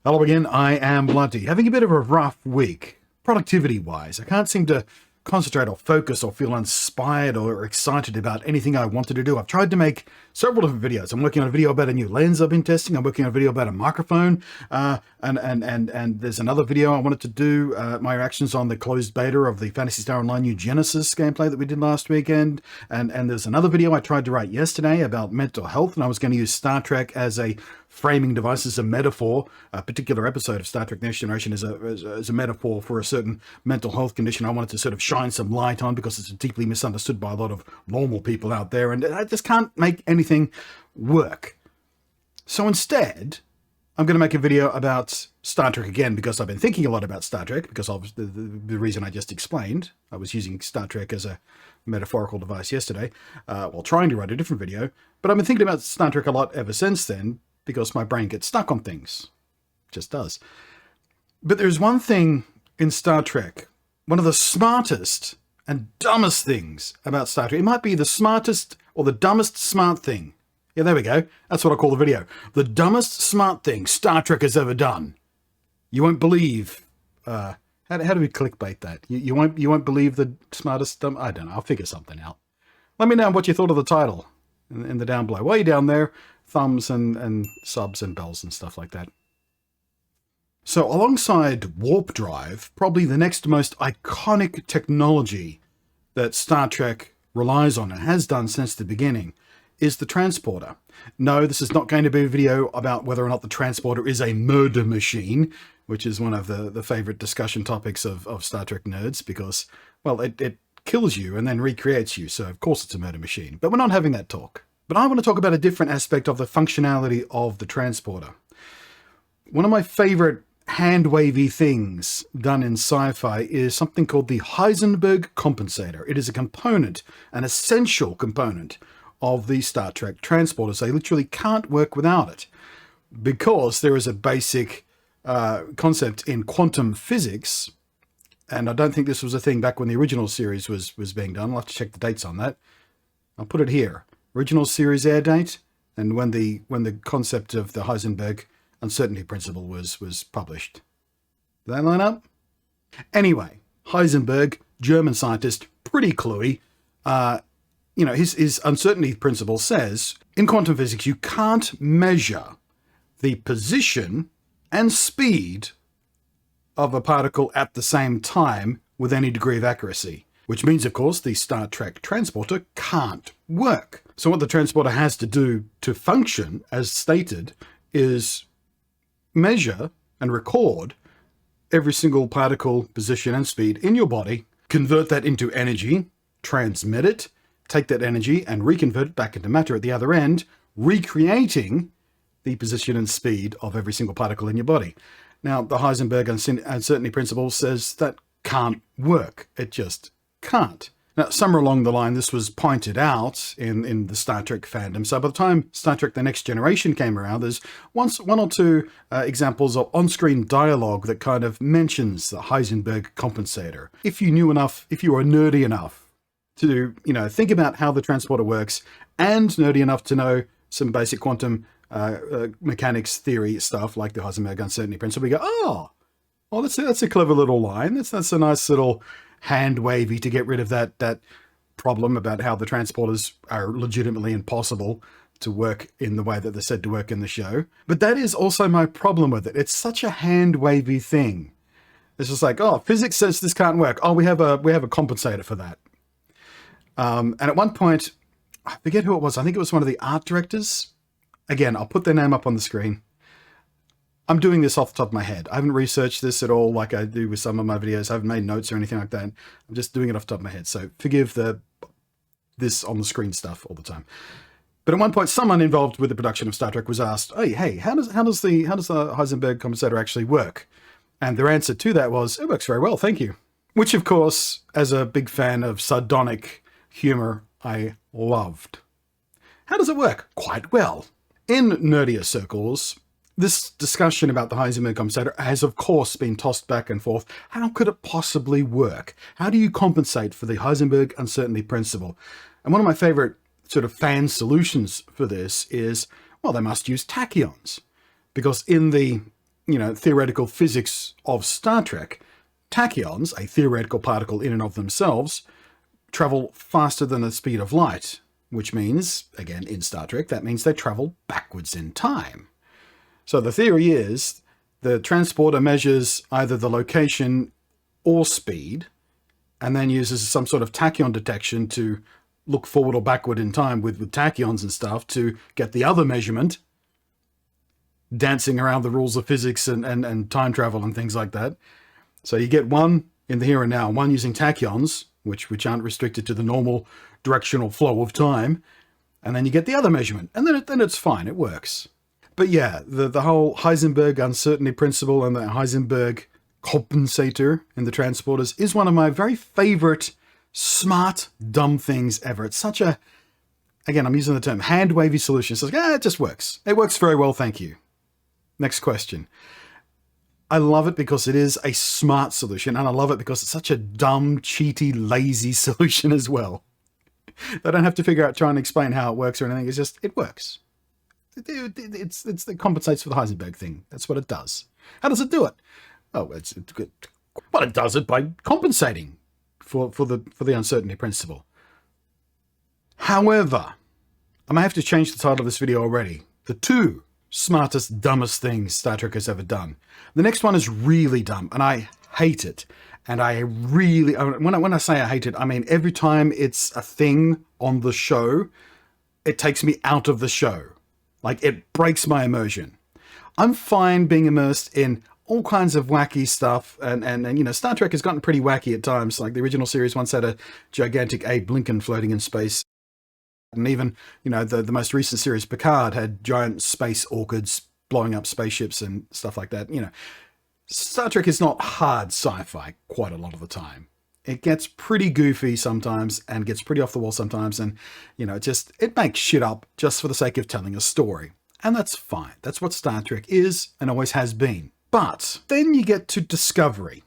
Hello again, I am Bloody. Having a bit of a rough week, productivity-wise. I can't seem to concentrate or focus or feel inspired or excited about anything I wanted to do. I've tried to make several different videos. I'm working on a video about a new lens I've been testing. I'm working on a video about a microphone. And there's another video I wanted to do, my reactions on the closed beta of the Phantasy Star Online New Genesis gameplay that we did last weekend. And there's another video I tried to write yesterday about mental health, and I was going to use Star Trek as a framing device, as a metaphor. A particular episode of Star Trek Next Generation is a metaphor for a certain mental health condition I wanted to sort of shine some light on, because it's deeply misunderstood by a lot of normal people out there, and I just can't make anything work. So instead, I'm going to make a video about Star Trek again, because I've been thinking a lot about Star Trek, because of the reason I just explained. I was using Star Trek as a metaphorical device yesterday, while trying to write a different video, but I've been thinking about Star Trek a lot ever since then, because my brain gets stuck on things. It just does. But there's one thing in Star Trek, one of the smartest and dumbest things about Star Trek. It might be the smartest or the dumbest smart thing. Yeah, there we go. That's what I call the video. The dumbest smart thing Star Trek has ever done. You won't believe. How do we clickbait that? You won't believe the smartest dumb. I don't know. I'll figure something out. Let me know what you thought of the title in the down below. While you're down there, thumbs and subs and bells and stuff like that. So alongside warp drive, probably the next most iconic technology that Star Trek relies on and has done since the beginning is the transporter. No, this is not going to be a video about whether or not the transporter is a murder machine, which is one of the favorite discussion topics of Star Trek nerds, because, well, it kills you and then recreates you, so of course it's a murder machine. But we're not having that talk. But I want to talk about a different aspect of the functionality of the transporter. One of my favorite hand-wavy things done in sci-fi is something called the Heisenberg compensator. It is a component, an essential component of the Star Trek transporters. They literally can't work without it, because there is a basic concept in quantum physics, and I don't think this was a thing back when the original series was being done. I'll have to check the dates on that. I'll put it here. Original series air date, and when the concept of the Heisenberg uncertainty principle was published. Did that line up? Anyway, Heisenberg, German scientist, pretty cluey. His uncertainty principle says, in quantum physics, you can't measure the position and speed of a particle at the same time with any degree of accuracy. Which means, of course, the Star Trek transporter can't work. So what the transporter has to do to function, as stated, is measure and record every single particle, position, and speed in your body, convert that into energy, transmit it, take that energy and reconvert it back into matter at the other end, recreating the position and speed of every single particle in your body. Now, the Heisenberg uncertainty principle says that can't work. It just can't. Now, somewhere along the line, this was pointed out in the Star Trek fandom. So by the time Star Trek The Next Generation came around, there's one or two examples of on-screen dialogue that kind of mentions the Heisenberg compensator. If you knew enough, if you were nerdy enough to, think about how the transporter works, and nerdy enough to know some basic quantum mechanics theory stuff like the Heisenberg uncertainty principle, we go, oh, that's a clever little line. That's a nice little hand wavy to get rid of that problem about how the transporters are legitimately impossible to work in the way that they're said to work in the show. But that is also my problem with it. It's such a hand wavy thing. It's just like, oh, physics says this can't work. Oh, we have a compensator for that. And at one point, I forget who it was. I think it was one of the art directors. Again, I'll put their name up on the screen. I'm doing this off the top of my head. I haven't researched this at all like I do with some of my videos. I haven't made notes or anything like that. I'm just doing it off the top of my head. So forgive this on the screen stuff all the time. But at one point, someone involved with the production of Star Trek was asked, hey, how does the Heisenberg compensator actually work? And their answer to that was, it works very well, thank you. Which, of course, as a big fan of sardonic humor, I loved. How does it work? Quite well. In nerdier circles, this discussion about the Heisenberg compensator has, of course, been tossed back and forth. How could it possibly work? How do you compensate for the Heisenberg uncertainty principle? And one of my favorite sort of fan solutions for this is, well, they must use tachyons. Because in the theoretical physics of Star Trek, tachyons, a theoretical particle in and of themselves, travel faster than the speed of light, which means, again, in Star Trek, that means they travel backwards in time. So the theory is the transporter measures either the location or speed, and then uses some sort of tachyon detection to look forward or backward in time with tachyons and stuff to get the other measurement, dancing around the rules of physics and time travel and things like that. So you get one in the here and now, one using tachyons, which aren't restricted to the normal directional flow of time, and then you get the other measurement, and then it's fine, it works. But yeah, the whole Heisenberg uncertainty principle and the Heisenberg compensator in the transporters is one of my very favorite smart, dumb things ever. It's such a, again, I'm using the term hand-wavy solution. It's like, it just works. It works very well, thank you. Next question. I love it because it is a smart solution, and I love it because it's such a dumb, cheaty, lazy solution as well. I don't have to figure out, try and explain how it works or anything. It's just, it works. It compensates for the Heisenberg thing. That's what it does. How does it do it? Oh, it's good. Well, it does it by compensating for the uncertainty principle. However, I may have to change the title of this video already. The two smartest, dumbest things Star Trek has ever done. The next one is really dumb, and I hate it. And I really, when I say I hate it, I mean every time it's a thing on the show, it takes me out of the show. Like, it breaks my immersion. I'm fine being immersed in all kinds of wacky stuff, and Star Trek has gotten pretty wacky at times. Like, the original series once had a gigantic Abe Lincoln floating in space. And even, the most recent series, Picard, had giant space orchids blowing up spaceships and stuff like that. Star Trek is not hard sci-fi quite a lot of the time. It gets pretty goofy sometimes and gets pretty off the wall sometimes. And, it makes shit up just for the sake of telling a story. And that's fine. That's what Star Trek is and always has been. But then you get to Discovery.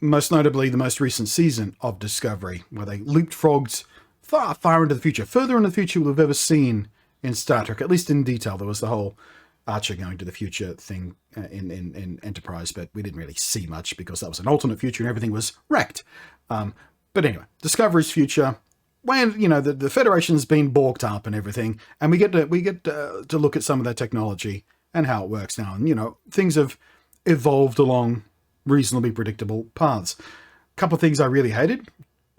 Most notably, the most recent season of Discovery, where they leapfrogged far, far into the future, further into the future we've ever seen in Star Trek, at least in detail. There was the whole Archer going to the future thing in Enterprise, but we didn't really see much because that was an alternate future and everything was wrecked. But anyway, Discovery's future, when the Federation's been balked up and everything, and we get to look at some of their technology and how it works now, and things have evolved along reasonably predictable paths. A couple of things I really hated.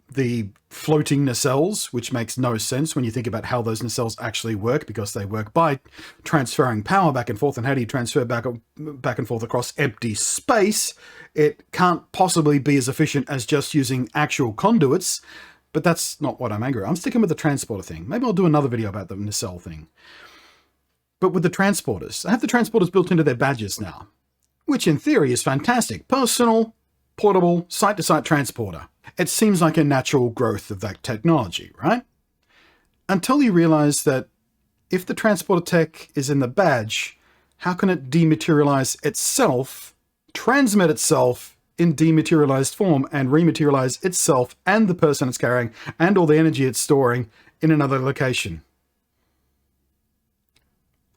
The floating nacelles, which makes no sense when you think about how those nacelles actually work, because they work by transferring power back and forth. And how do you transfer back and forth across empty space? It can't possibly be as efficient as just using actual conduits, but that's not what I'm angry at. I'm sticking with the transporter thing. Maybe I'll do another video about the nacelle thing. But with the transporters, I have the transporters built into their badges now, which in theory is fantastic. Personal, portable, site-to-site transporter. It seems like a natural growth of that technology, right? Until you realize that if the transporter tech is in the badge, how can it dematerialize itself, transmit itself in dematerialized form, and rematerialize itself and the person it's carrying and all the energy it's storing in another location?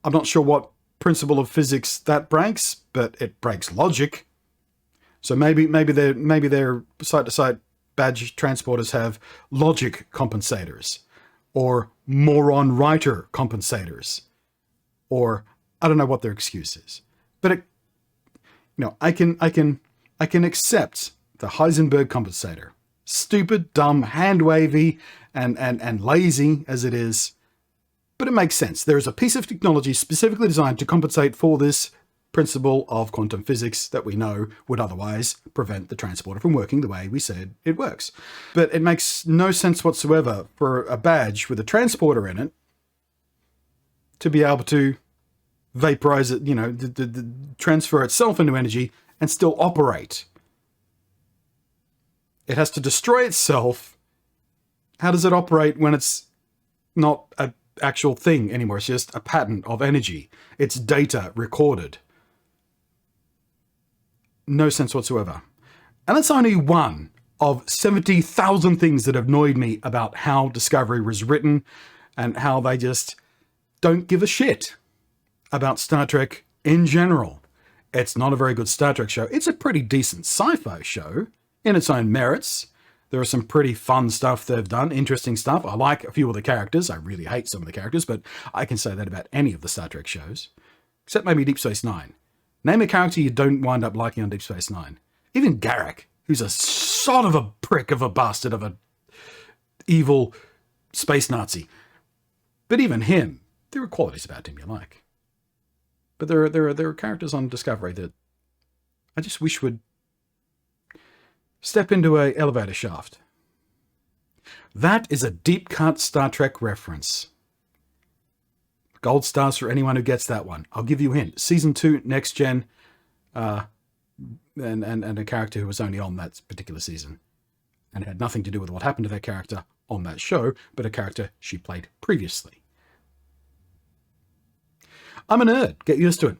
I'm not sure what principle of physics that breaks, but it breaks logic. So maybe their site-to-site badge transporters have logic compensators, or moron writer compensators, or I don't know what their excuse is. But I can accept the Heisenberg compensator, stupid, dumb, hand wavy, and lazy as it is, but it makes sense. There is a piece of technology specifically designed to compensate for this principle of quantum physics that we know would otherwise prevent the transporter from working the way we said it works. But it makes no sense whatsoever for a badge with a transporter in it to be able to vaporize it, transfer itself into energy and still operate. It has to destroy itself. How does it operate when it's not an actual thing anymore? It's just a pattern of energy. It's data recorded. No sense whatsoever. And that's only one of 70,000 things that have annoyed me about how Discovery was written and how they just don't give a shit about Star Trek in general. It's not a very good Star Trek show. It's a pretty decent sci-fi show in its own merits. There are some pretty fun stuff they've done, interesting stuff. I like a few of the characters. I really hate some of the characters, but I can say that about any of the Star Trek shows, except maybe Deep Space Nine. Name a character you don't wind up liking on Deep Space Nine. Even Garak, who's a sort of a prick of a bastard of a evil space Nazi. But even him, there are qualities about him you like. But there are characters on Discovery that I just wish would step into an elevator shaft. That is a deep cut Star Trek reference. Gold stars for anyone who gets that one. I'll give you a hint. Season 2, Next Gen, and a character who was only on that particular season. And it had nothing to do with what happened to that character on that show, but a character she played previously. I'm a nerd. Get used to it.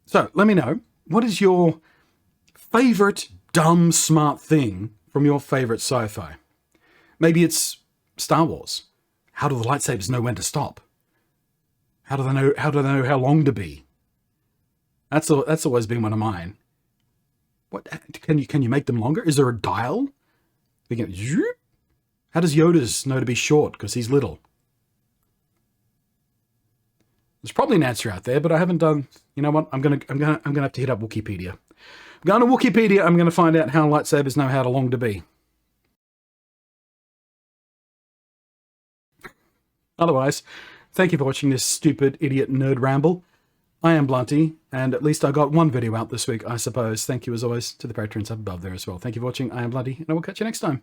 So let me know, what is your favorite dumb, smart thing from your favorite sci-fi? Maybe it's Star Wars. How do the lightsabers know when to stop? How do they know how long to be? That's always been one of mine. What can you make them longer? Is there a dial? How does Yoda's know to be short because he's little? There's probably an answer out there, but I haven't done. You know what? I'm gonna have to hit up Wikipedia. I'm going to Wikipedia. I'm gonna find out how lightsabers know how long to be. Otherwise, thank you for watching this stupid idiot nerd ramble. I am Blunty, and at least I got one video out this week, I suppose. Thank you as always to the patrons up above there as well. Thank you for watching. I am Blunty, and I will catch you next time.